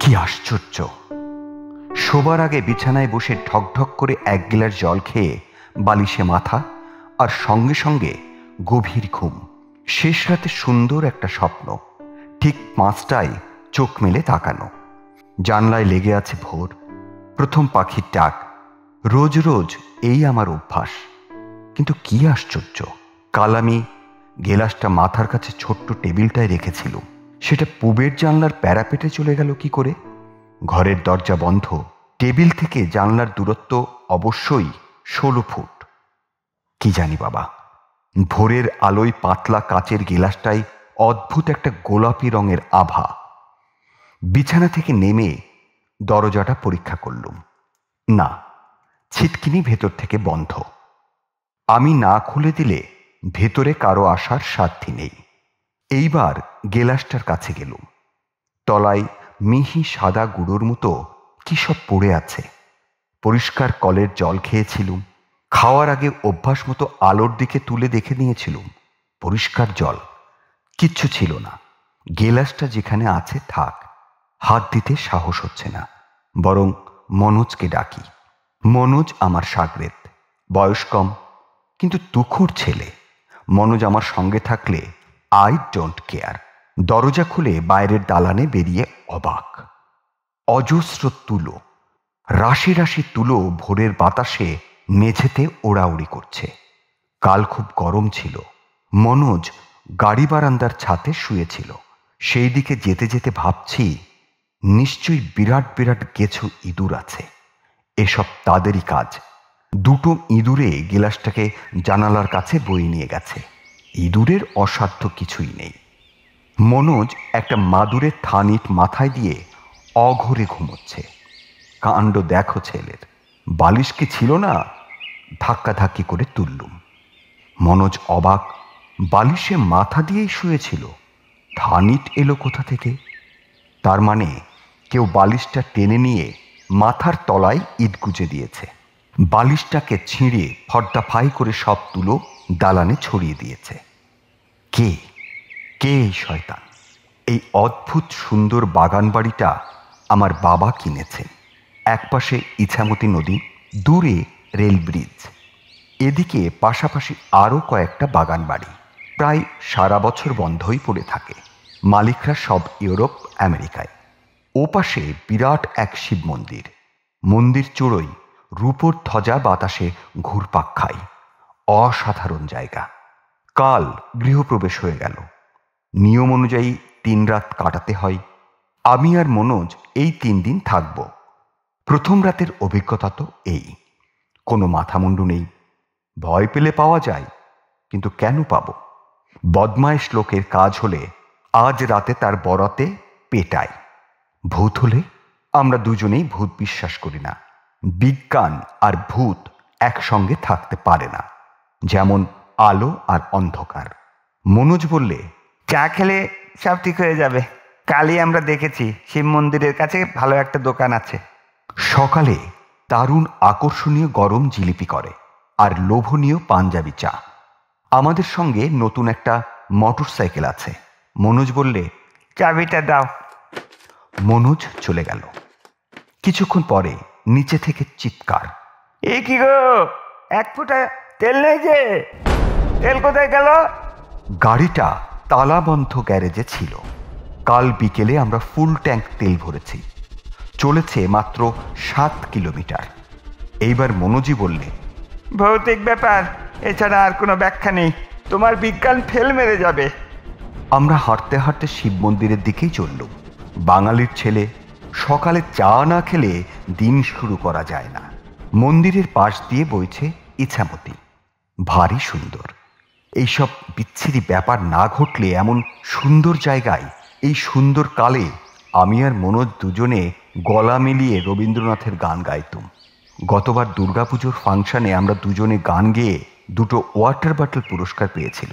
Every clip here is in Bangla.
কি আশ্চর্য! শোবার আগে বিছানায় বসে ঢকঢক করে এক গ্লাস জল খেয়ে বালিশে মাথা, আর সঙ্গে সঙ্গে গভীর ঘুম। শেষ রাতে সুন্দর একটা স্বপ্ন। ঠিক 5টায় চোখ মেলে তাকানো, জানলায় লেগে আছে ভোর, প্রথম পাখির ডাক। রোজ রোজ এই আমার অভ্যাস। কিন্তু কি আশ্চর্য, কাল আমি গেলাসটা মাথার কাছে ছোট্ট টেবিলটায় রেখেছিলুম, সেটা পূবের জানলার প্যারাপেটে চলে গেল কি করে? ঘরের দরজা বন্ধ, টেবিল থেকে জানলার দূরত্ব অবশ্যই 16 ফুট। কি জানি বাবা, ভোরের আলোয় পাতলা কাচের গেলাসটায় অদ্ভুত একটা গোলাপি রঙের আভা। বিছানা থেকে নেমে দরজাটা পরীক্ষা করলুম। না, ছিটকিনি ভেতর থেকে বন্ধ। আমি না খুলে দিলে ভেতরে কারো আসার সাধ্যি নেই। এইবার গেলাসটার কাছে গেলুম। তলায় মিহি সাদা গুঁড়োর মতো কি সব পড়ে আছে। পরিষ্কার কলের জল খেয়েছিলুম। খাওয়ার আগে অভ্যাস মতো আলোর দিকে তুলে দেখে নিয়েছিলুম, পরিষ্কার জল। কিচ্ছু ছিল না। গেলাসটা যেখানে আছে থাক, হাত দিতে সাহস হচ্ছে না। বরং মনোজকে ডাকি। মনোজ আমার শাগরেদ, বয়স কম, কিন্তু তুখোড় ছেলে। মনোজ আমার সঙ্গে থাকলে আই ডোন্ট কেয়ার। দরজা খুলে বাইরের দালানে বেরিয়ে অবাক। অজস্র তুলো, রাশি রাশি তুলো ভোরের বাতাসে মেঝেতে ওড়াউড়ি করছে। কাল খুব গরম ছিল। মনোজ গাড়ি বারান্দার ছাদে শুয়েছিল। সেই দিকে যেতে যেতে ভাবছি, নিশ্চয়ই বিরাট বিরাট গেছো ইঁদুর আছে। এসব তাদেরই কাজ। 2টো ইঁদুরে গেলাসটাকে জানালার কাছে বয়ে নিয়ে গেছে। ইঁদুরের অসাধ্য কিছুই নেই। মনোজ একটা মাদুরের থানিট মাথায় দিয়ে অঘরে ঘুমোচ্ছে। কাণ্ড দেখো ছেলের! বালিশ কি ছিল না? ধাক্কাধাক্কি করে তুললুম। মনোজ অবাক, বালিশে মাথা দিয়েই শুয়েছিল। থানিট এলো কোথা থেকে? তার মানে কেউ বালিশটা টেনে নিয়ে মাথার তলায় ইট গুজে দিয়েছে। বালিশটাকে ছিঁড়ে ফর্দা ফাই করে সব তুলো দালানে ছড়িয়ে দিয়েছে। কে কে এই শয়তান? এই অদ্ভুত সুন্দর বাগান বাড়িটা আমার বাবা কিনেছেন। একপাশে ইছামতি নদী, দূরে রেল ব্রিজ, এদিকে পাশাপাশি আরও কয়েকটা বাগান বাড়ি। প্রায় সারা বছর বন্ধই পড়ে থাকে। মালিকরা সব ইউরোপ, আমেরিকায়। ওপাশে বিরাট এক শিব মন্দির। মন্দির চূড়োয় রূপোর ধ্বজা বাতাসে ঘুরপাক খায়। অসাধারণ জায়গা। কাল গৃহপ্রবেশ হয়ে গেল। নিয়ম অনুযায়ী 3 রাত কাটাতে হয়। আমি আর মনোজ এই 3 দিন থাকব। প্রথম রাতের অভিজ্ঞতা তো এই। কোনো মাথামুন্ডু নেই। ভয় পেলে পাওয়া যায়, কিন্তু কেন পাবো? বদমাইশ লোকের কাজ হলে আজ রাতে তার বরাতে পেটায়। ভূত হলে আমরা দুজনেই ভূত বিশ্বাস করি না। বিজ্ঞান আর ভূত একসঙ্গে থাকতে পারে না, যেমন আলো আর অন্ধকার। মনোজ বললে, চা খেলে সব ঠিক হয়ে যাবে। কালই আমরা দেখেছি শিব মন্দিরের কাছে ভালো একটা দোকান আছে। সকালে দারুণ আকর্ষণীয় গরম জিলিপি করে আর লোভনীয় পাঞ্জাবি চা। আমাদের সঙ্গে নতুন একটা মোটর সাইকেল আছে। মনোজ বললে, চাবিটা দাও। মনোজ চলে গেল। কিছুক্ষণ পরে নিচে থেকে চিৎকার, এ কি গো, 1 ফুটা তেল নেই যে? তেল কোথায় গেল? গাড়িটা তালাবন্ধ গ্যারেজে ছিল। কাল বিকেলে আমরা ফুল ট্যাঙ্ক তেল ভরেছি। চলেছে মাত্র 7 কিলোমিটার। এইবার মনোজি বললে, ভৌতিক ব্যাপার, এছাড়া আর কোনো ব্যাখ্যা নেই। তোমার বিজ্ঞান ফেল মেরে যাবে। আমরা হাঁটতে হাঁটতে শিব মন্দিরের দিকেই চললুম। বাঙালির ছেলে, সকালে চা না খেলে দিন শুরু করা যায় না। মন্দিরের পাশ দিয়ে বইছে ইছামতি, ভারী সুন্দর। এইসব বিচ্ছিরি ব্যাপার না ঘটলে এমন সুন্দর জায়গায় এই সুন্দর কালে আমি আর মনোজ দুজনে গলা মিলিয়ে রবীন্দ্রনাথের গান গাইতুম। গতবার দুর্গাপুজোর ফাংশনে আমরা দুজনে গান গেয়ে 2টো ওয়াটার বটল পুরস্কার পেয়েছিল।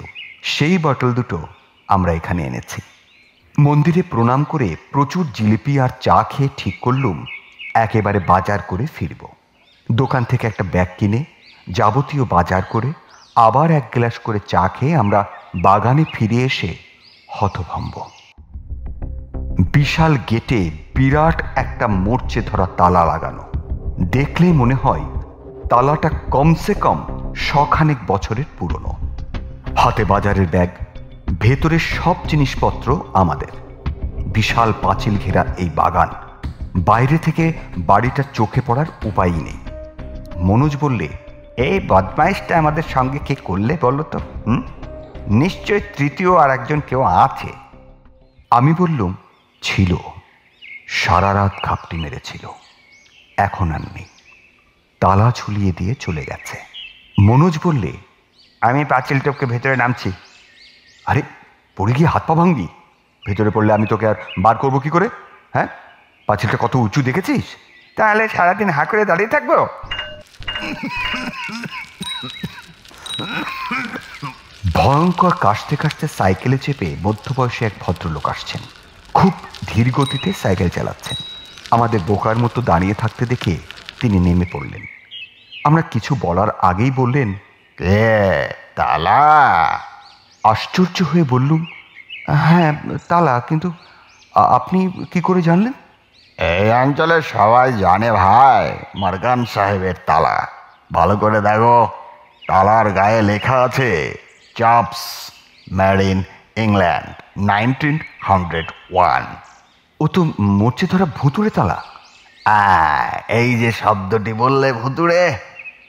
সেই বটল 2টো আমরা এখানে এনেছি। মন্দিরে প্রণাম করে প্রচুর জিলিপি আর চা খেয়ে ঠিক করলুম একেবারে বাজার করে ফিরব। দোকান থেকে একটা ব্যাগ কিনে যাবতীয় বাজার করে আবার 1 গ্লাস করে চা খেয়ে আমরা বাগানে ফিরে এসে হতভম্ব। বিশাল গেটে বিরাট একটা মরচে ধরা তালা লাগানো। দেখলেই মনে হয় তালাটা কমসে কম 100 বছরের পুরনো। হাতে বাজারের ব্যাগ, ভেতরের সব জিনিসপত্র আমাদের। বিশাল পাঁচিল ঘেরা এই বাগান, বাইরে থেকে বাড়িটা চোখে পড়ার উপায়ই নেই। মনোজ বললে, এই বদমাইশটা আমাদের সঙ্গে কে করলে বলো তো? নিশ্চয় তৃতীয় আর একজন কেউ আছে। আমি বললুম, ছিল, সারা রাত ঘাপটি মেরেছিল, এখন আর নেই, তালা ঝুলিয়ে দিয়ে চলে গেছে। মনোজ বললে, আমি পাঁচিল টপকে ভেতরে নামছি। আরে, পড়ে গিয়ে হাত পা ভাঙবি? ভেতরে পড়লে আমি তোকে আর বার করবো কি করে? হ্যাঁ, পাঁচিলটা কত উঁচু দেখেছিস? তাহলে সারাদিন হাঁ করে দাঁড়িয়ে থাকবো? ভয়ঙ্কর কাশতে কাশতে সাইকেলে চেপে মধ্যবয়সী এক ভদ্রলোক আসছেন। খুব ধীর গতিতে সাইকেল চালাচ্ছেন। আমাদের বোকার মতো দাঁড়িয়ে থাকতে দেখে তিনি নেমে পড়লেন। আমরা কিছু বলার আগেই বললেন, তালা? আশ্চর্য হয়ে বললুম, হ্যাঁ তালা, কিন্তু আপনি কি করে জানলেন? এই অঞ্চলে সবাই জানে ভাই, মর্গান সাহেবের তালা। ভালো করে দেখো, তালার গায়ে লেখা আছে চপস, মেড ইন ইংল্যান্ড, 1901। ও তো মরচে ধরা ভুতুড়ে তালা। এই যে শব্দটি বললে ভুতুড়ে,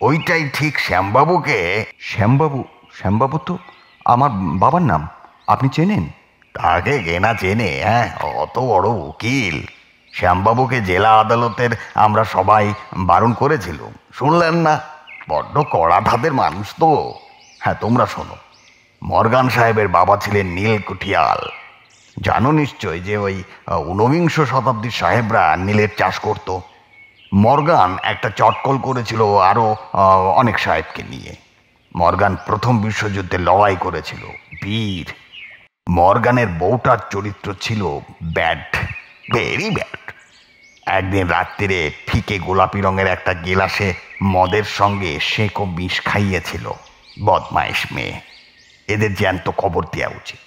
ওইটাই ঠিক শ্যামবাবুকে। শ্যামবাবু? শ্যামবাবু তো আমার বাবার নাম, আপনি চেনেন? তাকে কেনা চেনে? হ্যাঁ, অত বড় উকিল। শ্যামবাবুকে জেলা আদালতের আমরা সবাই বারণ করেছিলাম, শুনলেন না? বড্ড কড়া ধাতের মানুষ তো। হ্যাঁ, তোমরা শোনো, মর্গান সাহেবের বাবা ছিলেন নীল কুঠিয়াল। জানো নিশ্চয় যে ওই 19 শতাব্দীর সাহেবরা নীলের চাষ করত। মর্গান একটা চটকল করেছিল আরও অনেক সাহেবকে নিয়ে। মর্গান প্রথম বিশ্বযুদ্ধে লড়াই করেছিল, বীর। মর্গানের বউটার চরিত্র ছিল ব্যাড, ভেরি ব্যাড। একদিন রাত্রিরে ফিকে গোলাপি রঙের একটা গেলাসে মদের সঙ্গে সেঁকো বিষ খাইয়েছিল। বদমাইশ মেয়ে, এদের জ্যান্ত খবর দেওয়া উচিত।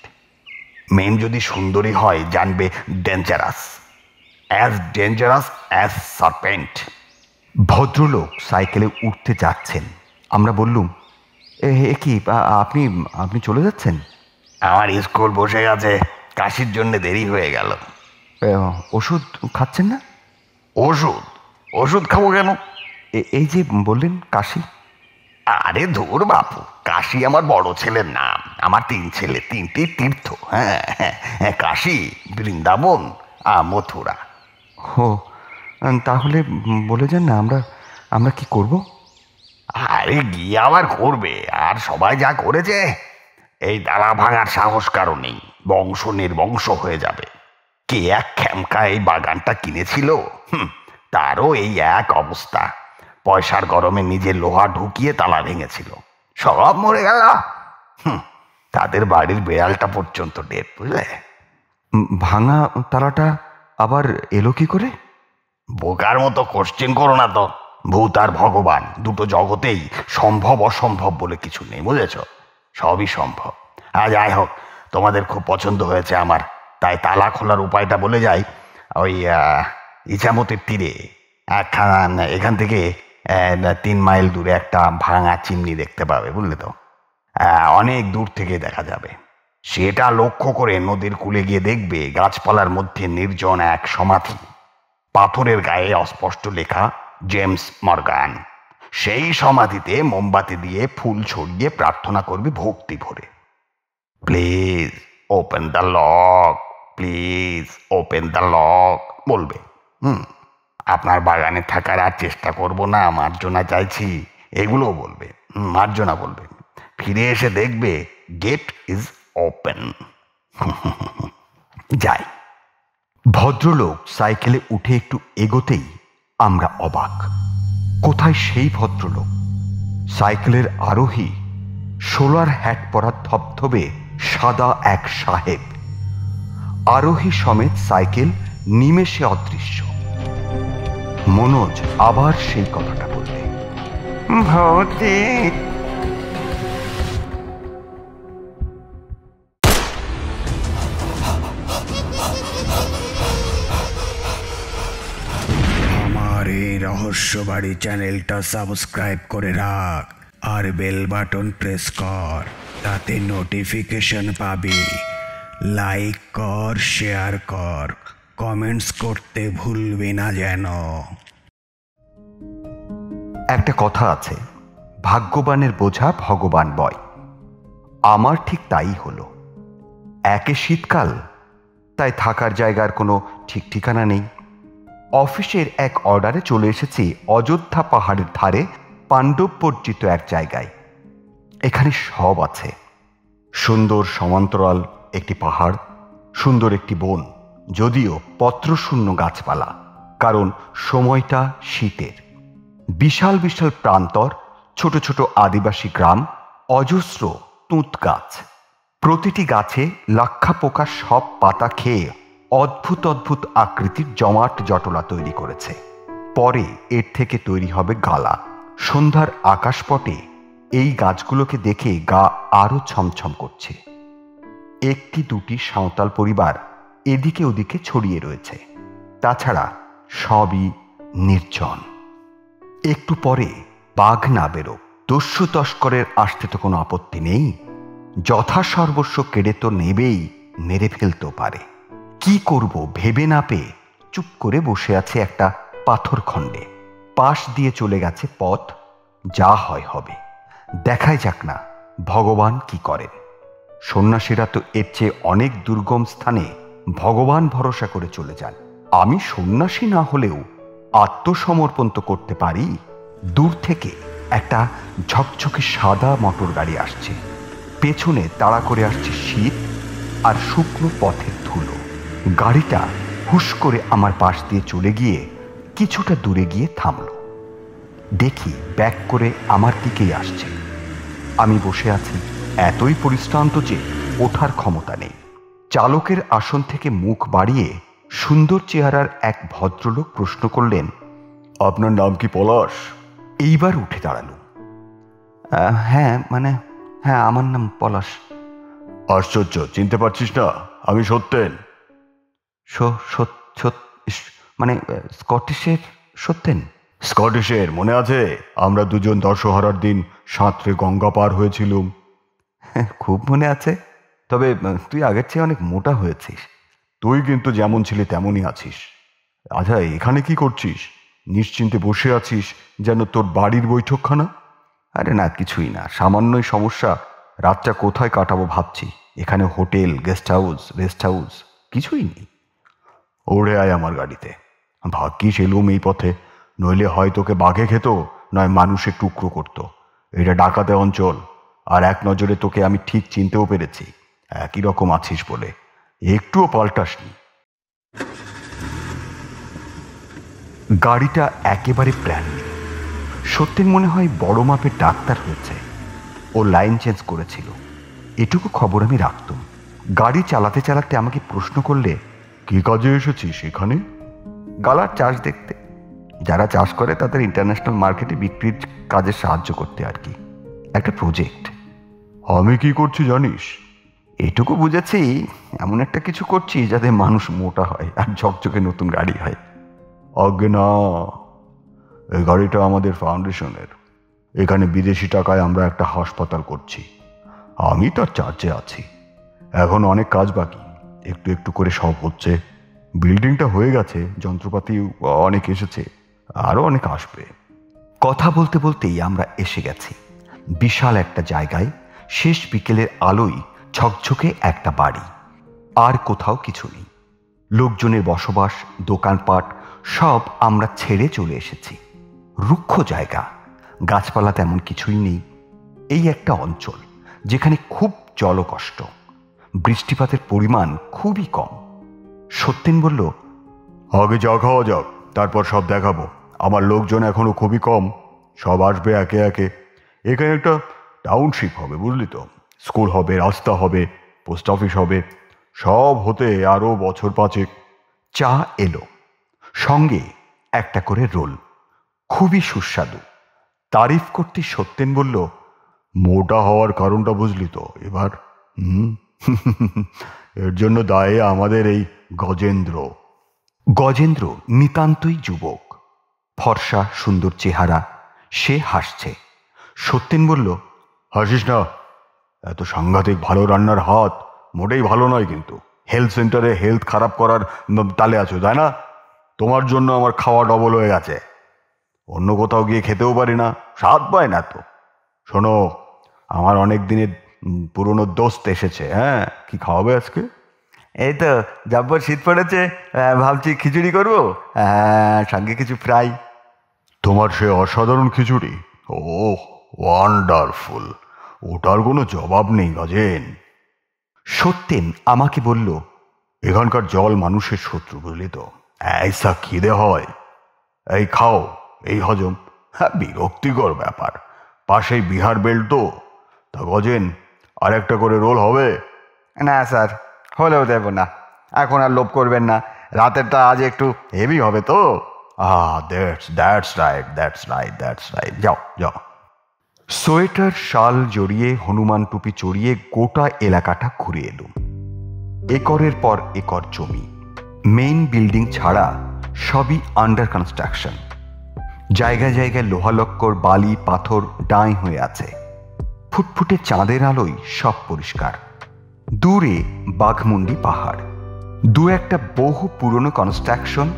মেন যদি সুন্দরী হয়, জানবে ডেঞ্জারাস, অ্যাজ সার্পেন্ট। ভদ্রলোক সাইকেলে উঠতে যাচ্ছেন। আমরা বললুম, এ কি, আপনি আপনি চলে যাচ্ছেন? আমার স্কুল বসে গেছে, কাশির জন্য দেরি হয়ে গেল। ওষুধ খাচ্ছেন না? ওষুধ খাবো কেন? এই যে বললেন কাশি। আরে ধুর বাপু, কাশি আমার বড় ছেলের নাম। আমার 3 ছেলে, 3টি তীর্থ। হ্যাঁ, কাশী, বৃন্দাবন আর মথুরা। ও, তাহলে বলে যান না, আমরা কি করব? আরে গিয়ে আবার করবে, আর সবাই যা করেছে। এই তালা ভাঙার সাহস কারো নেই, বংশ নির্বংশ হয়ে যাবে। কে এক খ্যামকা এই বাগানটা কিনেছিল, তারও এই এক অবস্থা। পয়সার গরমে নিজের লোহা ঢুকিয়ে তালা ভেঙেছিল, সব মরে গেল। তাদের বাড়ির বেড়ালটা পর্যন্ত ডেট, বুঝলে? ভাঙা তালাটা আবার এলো কি করে? বোকার মতো কোশ্চেন করো না তো। ভূত আর ভগবান দুটো জগতেই সম্ভব অসম্ভব বলে কিছু নেই, বুঝেছ? সবই সম্ভব। যাই হোক, তোমাদের খুব পছন্দ হয়েছে আমার, তাই তালা খোলার উপায়টা বলে যাই। ওই ইছামতির তীরে এখান থেকে 3 মাইল দূরে একটা ভাঙা চিমনি দেখতে পাবে, বুঝলে তো? অনেক দূর থেকে দেখা যাবে। সেটা লক্ষ্য করে নদীর কূলে গিয়ে দেখবে গাছপালার মধ্যে নির্জন এক সমাধি। পাথরের গায়ে অস্পষ্ট লেখা জেমস মর্গান। সেই সমাধিতে মোমবাতি দিয়ে ফুল ছড়িয়ে প্রার্থনা করবে ভক্তি ভরে, please open the lock, please open the lock বলবে। আপনার বাগানে থাকার আর চেষ্টা করব না, মার্জনা চাইছি, এগুলোও বলবে। মার্জনা বলবে। ফিরে এসে দেখবে গেট ইজ ওপেন। যাই। ভদ্রলোক সাইকেলে উঠে একটু এগোতেই আমরা অবাক। কোথায় সেই ভদ্রলোক? সাইকেলের আরোহী, সোলার হ্যাট পরা ধবধবে সাদা এক সাহেব। আরোহী সমেত সাইকেল নিমেষে অদৃশ্য। মনোজ আবার সেই কথাটা বললে, ভৌতিক। রহস্যবাড়ি চ্যানেলটা সাবস্ক্রাইব করে রাখ আর বেল বাটন প্রেস কর, তাতে নোটিফিকেশন পাবি। লাইক কর, শেয়ার কর, কমেন্টস করতে ভুলবি না যেন। একটা কথা আছে, ভাগ্যবানের বোঝা ভগবান বয়। আমার ঠিক তাই হলো। একে শীতকাল, তাই থাকার জায়গার কোনো ঠিক ঠিকানা নেই। অফিসের এক অর্ডারে চলে এসেছি অযোধ্যা পাহাড়ের ধারে পাণ্ডব পর্যিত এক জায়গায়। এখানে সব আছে। সুন্দর সমান্তরাল একটি পাহাড়, সুন্দর একটি বন, যদিও পত্রশূন্য গাছপালা, কারণ সময়টা শীতের। বিশাল বিশাল প্রান্তর, ছোট ছোট আদিবাসী গ্রাম, অজস্র তুঁত গাছ। প্রতিটি গাছে লাক্ষা পোকা সব পাতা খেয়ে অদ্ভুত অদ্ভুত আকৃতির জমাট জটলা তৈরি করেছে। পরে এর থেকে তৈরি হবে গালা। সন্ধ্যার আকাশপটে এই গাছগুলোকে দেখে গা আরো ছমছম করছে। একটি দুটি সাঁওতাল পরিবার এদিকে ওদিকে ছড়িয়ে রয়েছে, তাছাড়া সবই নির্জন। একটু পরে বাঘ না বেরো, দস্যু তস্করের আসতে তো কোনো আপত্তি নেই। যথাসর্বস্ব কেড়ে তো নেবেই, মেরে ফেলতেও পারে। কি করব ভেবে না পেয়ে চুপ করে বসে আছে একটা পাথর খণ্ডে। পাশ দিয়ে চলে গেছে পথ, যা হয় হবে, দেখাই যাক না ভগবান কি করেন। সন্ন্যাসীরা তো এর চেয়ে অনেক দুর্গম স্থানে ভগবান ভরসা করে চলে যান। আমি সন্ন্যাসী না হলেও আত্মসমর্পণ তো করতে পারি। দূর থেকে একটা ঝকঝকে সাদা মোটর গাড়ি আসছে, পেছনে তাড়া করে আসছে শীত আর শুকনো পথের ধুলো। গাড়িটা হুশ করে আমার পাশ দিয়ে চলে গিয়ে কিছুটা দূরে গিয়ে থামল। দেখি ব্যাক করে আমার দিকেই আসছে। আমি বসে আছি, এতই পরিশ্রান্ত যে ওঠার ক্ষমতা নেই। চালকের আসন থেকে মুখ বাড়িয়ে সুন্দর চেহারার এক ভদ্রলোক প্রশ্ন করলেন, আপনার নাম কি পলাশ? এইবার উঠে দাঁড়ালুম। হ্যাঁ, আমার নাম পলাশ। আশ্চর্য, চিনতে পারছিস না? আমি সত্যেন। স্কটিশের সত্যেন? স্কটিশের, মনে আছে? আমরা দুজন দশহরার দিন সাঁতরে গঙ্গা পার হয়েছিলুম। খুব মনে আছে। তবে তুই আগের চেয়ে অনেক মোটা হয়েছিস। তুই কিন্তু যেমন ছিলি তেমনই আছিস। আচ্ছা, এখানে কি করছিস? নিশ্চিন্তে বসে আছিস যেন তোর বাড়ির বৈঠকখানা। আরে না, কিছুই না, সামান্যই সমস্যা। রাতটা কোথায় কাটাবো ভাবছি। এখানে hotel, guest house, rest house কিছুই নেই। ওড়ে আয় আমার গাড়িতে। ভাগ্যিস এলুম এই পথে, নইলে হয় তোকে বাঘে খেত, নয় মানুষের টুকরো করত। এটা ডাকাতে অঞ্চল, আর এক নজরে তোকে আমি ঠিক চিনতেও পেরেছি। একই রকম আছিস বলে একটুও পাল্টাসনি। গাড়িটা একেবারে ব্র্যান্ড নিউ। সত্যেন মনে হয় বড় মাপের ডাক্তার হয়েছে। ও লাইন চেঞ্জ করেছিল, এটুকু খবর আমি রাখতাম। গাড়ি চালাতে চালাতে আমাকে প্রশ্ন করলে, কি কাজে এসেছিস এখানে? গালার চাষ দেখতে। যারা চাষ করে তাদের ইন্টারন্যাশনাল মার্কেটে বিক্রির কাজে সাহায্য করতে আর কি, একটা প্রজেক্ট। আমি কি করছি জানিস? এটুকু বুঝেছি, এমন একটা কিছু করছি যাতে মানুষ মোটা হয় আর ঝকঝকে নতুন গাড়ি হয়। আজ্ঞে না, এই গাড়িটা আমাদের ফাউন্ডেশনের। এখানে বিদেশি টাকায় আমরা একটা হাসপাতাল করছি। আমি তার চার্জে আছি। এখন অনেক কাজ বাকি, একটু একটু করে সব হচ্ছে। বিল্ডিংটা হয়ে গেছে, যন্ত্রপাতি অনেক এসেছে, আরও অনেক আসবে। কথা বলতে বলতেই আমরা এসে গেছি বিশাল একটা জায়গায়। শেষ বিকেলের আলোয় ঝকঝকে একটা বাড়ি, আর কোথাও কিছু নেই। লোকজনের বসবাস, দোকানপাট সব আমরা ছেড়ে চলে এসেছি। রুক্ষ জায়গা, গাছপালা তেমন কিছুই নেই। এই একটা অঞ্চল যেখানে খুব জলকষ্ট, বৃষ্টিপাতের পরিমাণ খুবই কম। সত্যেন বলল, আগে চা খাওয়া যাক, তারপর সব দেখাবো। আমার লোকজন এখনো খুবই কম, সব আসবে একে একে। এখানে একটা টাউনশিপ হবে, বুঝলি তো। স্কুল হবে, রাস্তা হবে, পোস্ট অফিস হবে, সব হতে আরও বছর 5। চা এলো, সঙ্গে একটা করে রোল, খুবই সুস্বাদু। তারিফ করতে সত্যেন বলল, মোটা হওয়ার কারণটা বুঝলি তো এবার? এর জন্য দায়ে আমাদের এই গজেন্দ্র। গজেন্দ্র নিতান্তই যুবক, ফর্সা সুন্দর চেহারা, সে হাসছে। সত্যেন বলল, হাসিস না, এত সাংঘাতিক ভালো রান্নার হাত মোটেই ভালো নয়, কিন্তু হেলথ সেন্টারে হেলথ খারাপ করার তালে আছো, তাই না? তোমার জন্য আমার খাওয়া ডবল হয়ে গেছে, অন্য কোথাও গিয়ে খেতেও পারি না, স্বাদ পায় না তো। শোনো, আমার অনেক দিনের পুরনো দোস্ত এসেছে। হ্যাঁ, কি খাওয়াবে আজকে? এই তো জব্বর শীত পড়েছে, ভাবছি খিচুড়ি করবো, সঙ্গে কিছু ফ্রাই। তোমার সে অসাধারণ খিচুড়ি, ও ওয়ান্ডারফুল, ওটার কোনো জবাব নেই গজেন। সত্যেন আমাকে বলল, এখানকার জল মানুষের শত্রু, বুঝলি তো, এইসা খিদে হয়, এই খাও এই হজম। হ্যাঁ, বিরক্তিকর ব্যাপার, পাশেই বিহার বেল্ট তো। তা গজেন, আর একটা করে রোল হবে? না স্যার, হলেও দেবো না, এখন আর লোভ করবেন না, রাতেরটা আজ একটু হেভি হবে তো। দ্যাটস রাইট, যাও যাও। সোয়েটার শাল জড়িয়ে, হনুমান টুপি চড়িয়ে গোটা এলাকাটা ঘুরে এলুম। একরের পর একর জমি, মেইন বিল্ডিং ছাড়া সবই আন্ডার কনস্ট্রাকশন। জায়গায় জায়গায় লোহালক্কর, বালি, পাথর ডাঁই হয়ে আছে। ফুটফুটে চাঁদের আলোয় সব পরিষ্কার। দূরে বাঘমুন্ডি পাহাড়, দু একটা বহু পুরনো কনস্ট্রাকশন,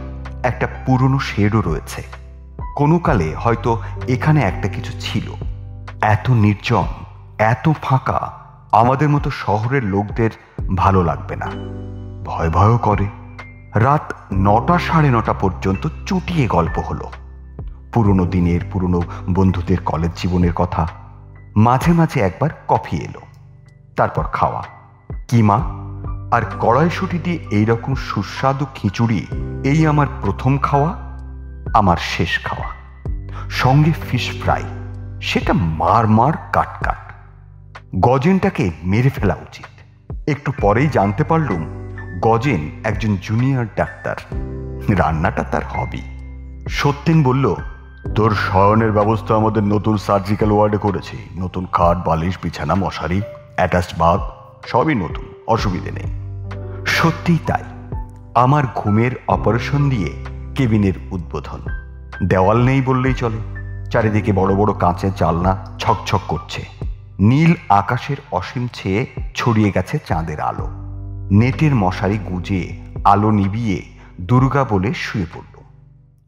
একটা পুরনো শেডও রয়েছে। কোনো কালে হয়তো এখানে একটা কিছু ছিল। এত নির্জন, এত ফাঁকা, আমাদের মতো শহরের লোকদের ভালো লাগবে না, ভয় ভয়ও করে। রাত 9টা, 9:30 পর্যন্ত চুটিয়ে গল্প হলো। পুরনো দিনের, পুরনো বন্ধুদের কলেজ জীবনের কথা। মাঝে মাঝে একবার কফি এলো, তারপর খাওয়া। কিমা আর কড়াইশুঁটি দিয়ে এইরকম সুস্বাদু খিচুড়ি এই আমার প্রথম খাওয়া, আমার শেষ খাওয়া। সঙ্গে ফিশ ফ্রাই, সেটা মার মার কাট কাট। গজেনটাকে মেরে ফেলা উচিত। একটু পরেই জানতে পারলুম গজেন একজন জুনিয়র ডাক্তার, রান্নাটা তার হবি। সত্যেন বলল, তোর শয়নের ব্যবস্থা আমাদের নতুন সার্জিক্যাল ওয়ার্ডে করেছি, নতুন খাট, বালিশ, বিছানা, মশারি, অ্যাটাচড বাথ, সবই নতুন, অসুবিধে নেই। সত্যিই তাই। আমার ঘুমের অপারেশন দিয়ে কেবিনের উদ্বোধন। দেওয়াল নেই বললেই চলে, চারিদিকে বড় বড় কাঁচের জানলা ছকছক করছে। নীল আকাশের অসীম ছেয়ে ছড়িয়ে গেছে চাঁদের আলো। নেটের মশারি গুজে আলো নিবিয়ে দুর্গা বলে শুয়ে পড়ল।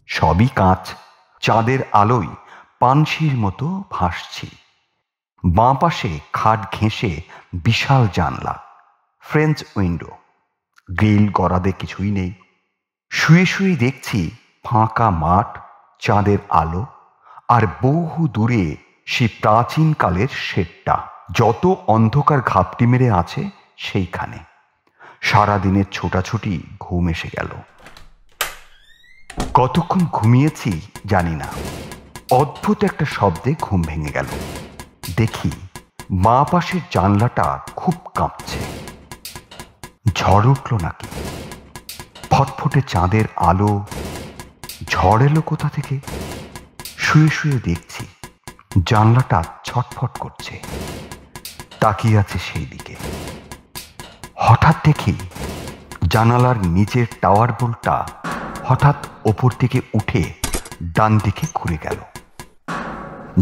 সবই কাঁচ, চাঁদের আলোয় পানশির মতো ভাসছি। বাঁ পাশে খাট ঘেঁষে বিশাল জানলা, ফ্রেঞ্চ উইন্ডো, গ্রিল গরাদে কিছুই নেই। শুয়ে শুয়ে দেখছি ফাঁকা মাঠ, চাঁদের আলো, আর বহু দূরে সেই প্রাচীনকালের শেডটা, যত অন্ধকার ঘাপটি মেরে আছে সেইখানে। সারাদিনের ছোটাছুটি ঘুম এসে গেল। কতক্ষণ ঘুমিয়েছি জানি না। অদ্ভুত একটা শব্দে ঘুম ভেঙে গেল। দেখি বাঁ পাশের জানলাটা খুব কাঁপছে। ঝড় উঠল নাকি? ফটফটে চাঁদের আলো, ঝড় এলো কোথা থেকে? শুয়ে শুয়ে দেখছি জানলাটা ছটফট করছে, তাকিয়ে আছে সেই দিকে। হঠাৎ দেখি জানালার নিচের টাওয়ার বোল্টটা হঠাৎ ওপর দিকে উঠে ডান দিকে ঘুরে গেল।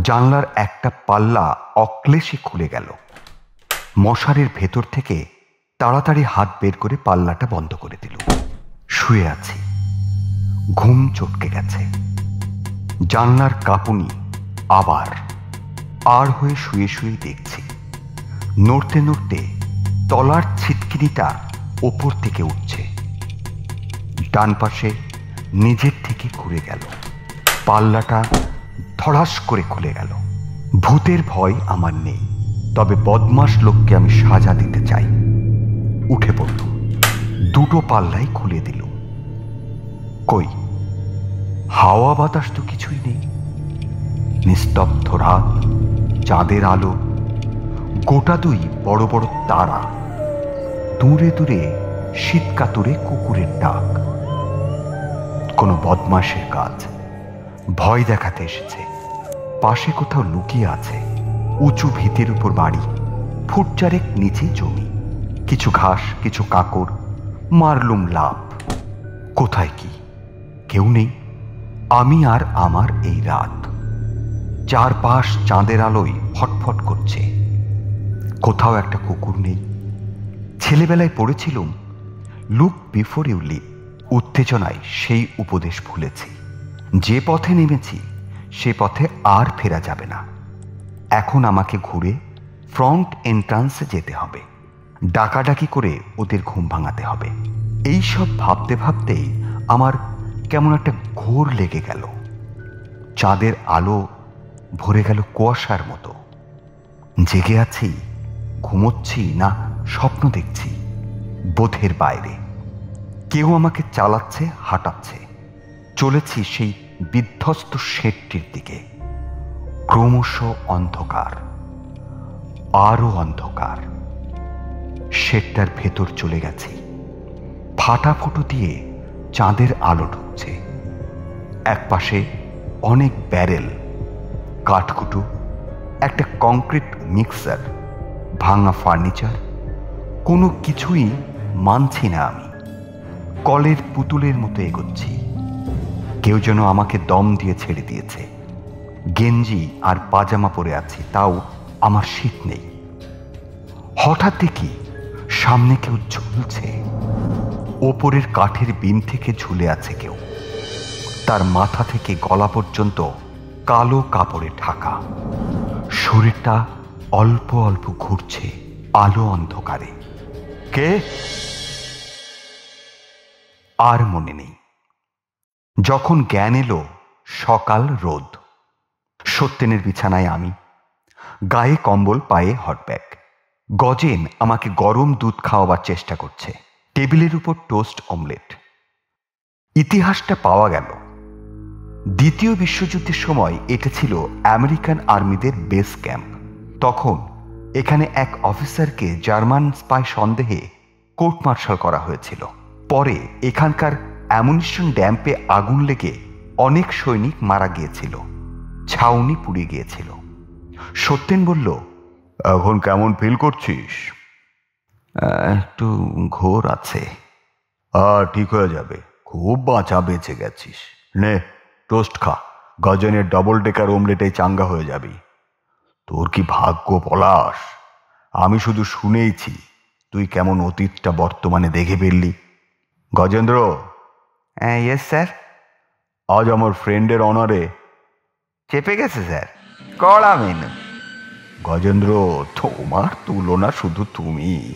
জানলার একটা পাল্লা অক্লেশে খুলে গেল। মশারির ভেতর থেকে তাড়াতাড়ি হাত বের করে পাল্লাটা বন্ধ করে দিল। শুয়ে আছি, ঘুম চটকে গেছে। জানলার কাঁপুনি আবার, আর হয়ে শুয়ে শুয়ে দেখছি নড়তে নড়তে তলার ছিটকিনিটা ওপর থেকে উঠছে। ডান পাশে নিজের থেকে ঘুরে গেল। পাল্লাটা ধড়াস করে খুলে গেল। ভূতের ভয় আমার নেই, তবে বদমাস লোককে আমি সাজা দিতে চাই। উঠে পড়ল, দুটো পাল্লাই খুলে দিল। কই, হাওয়া বাতাস তো কিছুই নেই। নিস্তব্ধ রাত, চাঁদের আলো, গোটা দুই বড় বড় তারা, দূরে দূরে শীতকাতুরে কুকুরের ডাক। কোনো বদমাশের কাজ, ভয় দেখাতে এসেছে। পাশে কোথাও লুকিয়ে আছে। উঁচু ভিতের উপর বাড়ি, ফুট চারেক নিচে জমি, কিছু ঘাস, কিছু কাকড়। মারলুম লাফ। কোথায় কি? কেউ নেই। আমি আর আমার এই রাত, চারপাশ চাঁদের আলোয় ফটফট করছে। কোথাও একটা কুকুর নেই। ছেলেবেলায় পড়েছিলুম, লুক বিফোর ইউ লিভ। উত্তেজনায় সেই উপদেশ ভুলেছি। যে পথে নেমেছি সে পথে আর ফেরা যাবে না। এখন আমাকে ঘুরে ফ্রন্ট এন্ট্রান্সে যেতে হবে। ডাকাডাকি করে ওদের ঘুম ভাঙাতে হবে। এই সব ভাবতে ভাবতেই আমার কেমন একটা ঘোর লেগে গেল। চাঁদের আলো ভরে গেল কুয়াশার মতো। জেগে আছি, ঘুমোচ্ছি না স্বপ্ন দেখছি, বোধের বাইরে। কেউ আমাকে চালাচ্ছে, হাঁটাচ্ছে। চলেছি সেই বিধ্বস্ত শেডটির দিকে। ক্রমশ অন্ধকার, আরো অন্ধকার। শেডটার ভেতর চলে গেছি। ফাটা ফুটো দিয়ে চাঁদের আলো ঢুকছে। একপাশে অনেক ব্যারেল, কাঠকুটো, একটা কংক্রিট মিক্সার, ভাঙা ফার্নিচার। কোনো কিছুই মানছি না আমি। কলের পুতুলের মতো এগোচ্ছি। কেউ যেন আমাকে দম দিয়ে ছেড়ে দিয়েছে। গেঞ্জি আর পাজামা পরে আছি, তাও আমার শীত নেই। হঠাৎ দেখি সামনে কেউ ঝুলছে। ওপরের কাঠের বিম থেকে ঝুলে আছে কেউ। তার মাথা থেকে গলা পর্যন্ত কালো কাপড়ে ঢাকা। শরীরটা অল্প অল্প ঘুরছে আলো অন্ধকারে। কে? আর মনে নেই। যখন জ্ঞান এলো, সকাল রোদ। সত্যেনের বিছানায় আমি, গায়ে কম্বল, পায়ে হটব্যাগ। গজেন আমাকে গরম দুধ খাওয়াবার চেষ্টা করছে। টেবিলের উপর টোস্ট অমলেট। ইতিহাসটা পাওয়া গেল। দ্বিতীয় বিশ্বযুদ্ধের সময় এটা ছিল আমেরিকান আর্মিদের বেস ক্যাম্প। তখন এখানে এক অফিসারকে জার্মান স্পাই সন্দেহে কোর্ট মার্শাল করা হয়েছিল। পরে এখানকার অ্যামুনিশন ড্যাম্পে আগুন লেগে অনেক সৈনিক মারা গিয়েছিল, ছাউনি পুড়ে গিয়েছিল। সত্যেন বলল, এখন কেমন ফিল করছিস? একটু ঘোর আছে। আর ঠিক হয়ে যাবে, খুব বাঁচা বেঁচে গেছিস। নে টোস্ট খা, গজনের ডবল ডেকার অমলেটে চাঙ্গা হয়ে যাবি। তোর কি ভাগ্য পলাশ! আমি শুধু শুনেইছি, তুই কেমন অতীতটা বর্তমানে দেখে ফেললি। গজেন্দ্র। Yes sir. আজ আমার ফ্রেন্ডের অনারে চেপে গেছে স্যার, কড়া মেনু। গজেন্দ্র, তোমার তুলনা শুধু তুমি।